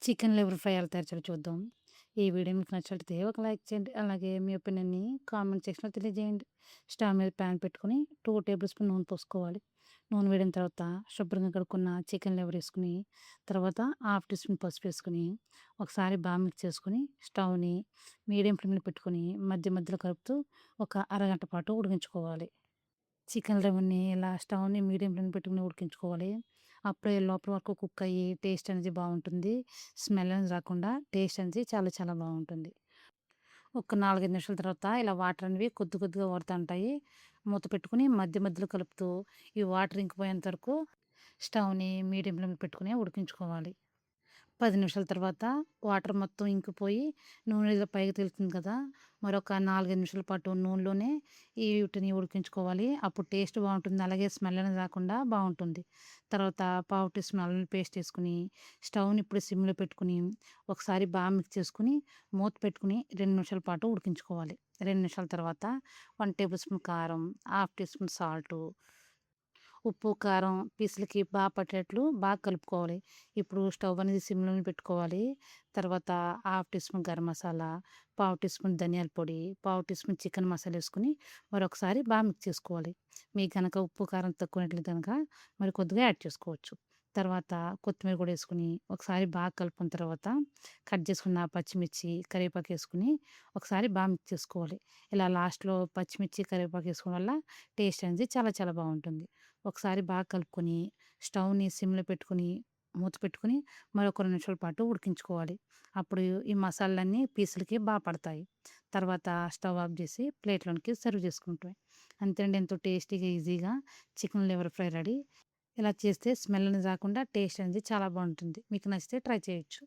Chicken liver fry ఎలా తయారు చేయాలో చూద్దాం. ఈ వీడియో మీకు నచ్చినట్లయితే ఒక లైక్ చేయండి. అలాగే మీ ఒపీనియన్‌ని కామెంట్ సెక్షన్‌లో తెలియజేయండి. స్టవ్ మీద పాన్ పెట్టుకొని 2 టేబుల్ స్పూన్ నూనె పోసుకోవాలి. నూనె వేడిన తర్వాత శుభ్రంగా కడుక్కున్న చికెన్ లివర్ ఏసుకొని, తర్వాత హాఫ్ టీ స్పూన్ పసుపేసుకొని, ఒకసారి బాగా మిక్స్ చేసుకొని, స్టవ్‌ని మీడియం ఫ్లేమ్‌లో పెట్టుకొని మధ్య మధ్యలో కలుపుతూ ఒక అరగంట పాటు ఉడికించుకోవాలి. చికెన్ లెమన్‌ని ఇలా స్టవ్‌ని మీడియం ఫ్లేమ్‌లో పెట్టుకొని ఉడికించుకోవాలి. అప్పుడే లోపల వరకు కుక్ అయ్యి టేస్ట్ అనేది బావుంటుంది. స్మెల్ అనేది రాకుండా టేస్ట్ అనేది చాలా చాలా బావుంటుంది. ఒక 4, 5 నిమిషాల తర్వాత ఇలా వాటర్ అనేవి కొద్ది కొద్దిగా ఊరుతుంటాయి. మూత పెట్టుకొని మధ్య మధ్యలో కలుపుతూ ఈ వాటర్ ఇంకిపోయేంత వరకు స్టవ్‌ని మీడియం ఫ్లేమ్‌లో పెట్టుకొని ఉడికించుకోవాలి. 10 నిమిషాల తర్వాత వాటర్ మొత్తం ఇంకిపోయి నూనె ఇలా పైకి తేలుతుంది కదా! మరొక 4, 5 నిమిషాల పాటు నూనెలోనే వీటిని ఉడికించుకోవాలి. అప్పుడు టేస్ట్ బావుంటుంది. అలాగే స్మెల్ అనేది రాకుండా బావుంటుంది. తర్వాత పావు టీ స్పూన్ అల్లం పేస్ట్ ఏసుకొని, స్టవ్‌ని ఇప్పుడు సిమ్‌లో పెట్టుకొని, ఒకసారి బాగా మిక్స్ చేసుకొని, మూత పెట్టుకొని 2 నిమిషాల పాటు ఉడికించుకోవాలి. 2 నిమిషాల తర్వాత 1 టేబుల్ స్పూన్ కారం, హాఫ్ టీ స్పూన్ సాల్టు, ఉప్పు, కారం పీసులకి పట్టేట్లు బాగా కలుపుకోవాలి. ఇప్పుడు స్టవ్ అనేది సిమ్‌లోనే పెట్టుకోవాలి. తర్వాత half teaspoon garam masala, పావు టీ స్పూన్ ధనియాల పొడి, పావు టీ స్పూన్ చికెన్ మసాలా ఏసుకొని మరొకసారి బాగా మిక్స్ చేసుకోవాలి. మీకు గనక ఉప్పు, కారం తక్కువైనట్లయితే గనక మరి కొద్దిగా యాడ్ చేసుకోవచ్చు. తర్వాత కొత్తిమీర కూడా ఏసుకొని ఒకసారి బాగా కలుపుకున్న తర్వాత కట్ చేసుకున్న పచ్చిమిర్చి, కరివేపాకు ఏసుకొని ఒకసారి బాగా మిక్స్ చేసుకోవాలి. ఇలా లాస్ట్‌లో పచ్చిమిర్చి, కరివేపాకు ఏసుకోవడం వల్ల టేస్ట్ అనేది చాలా చాలా బావుంటుంది. ఒకసారి బాగా కలుపుకొని స్టవ్‌ని సిమ్‌లో పెట్టుకొని, మూత పెట్టుకొని మరొక 2 నిమిషాల పాటు ఉడికించుకోవాలి. అప్పుడు ఈ మసాలాలన్నీ పీసులకి పడతాయి. తర్వాత స్టవ్ ఆఫ్ జేసి ప్లేట్‌లోనికి సర్వ్ చేసుకుంటమే. అంతే అండి. ఎంతో టేస్టీగా, ఈజీగా చికెన్ లివర్ ఫ్రై రెడీ. ఇలా చేస్తే స్మెల్ అనేది రాకుండా టేస్ట్ అనేది చాలా బావుంటుంది. మీకు నచ్చితే ట్రై చేయొచ్చు.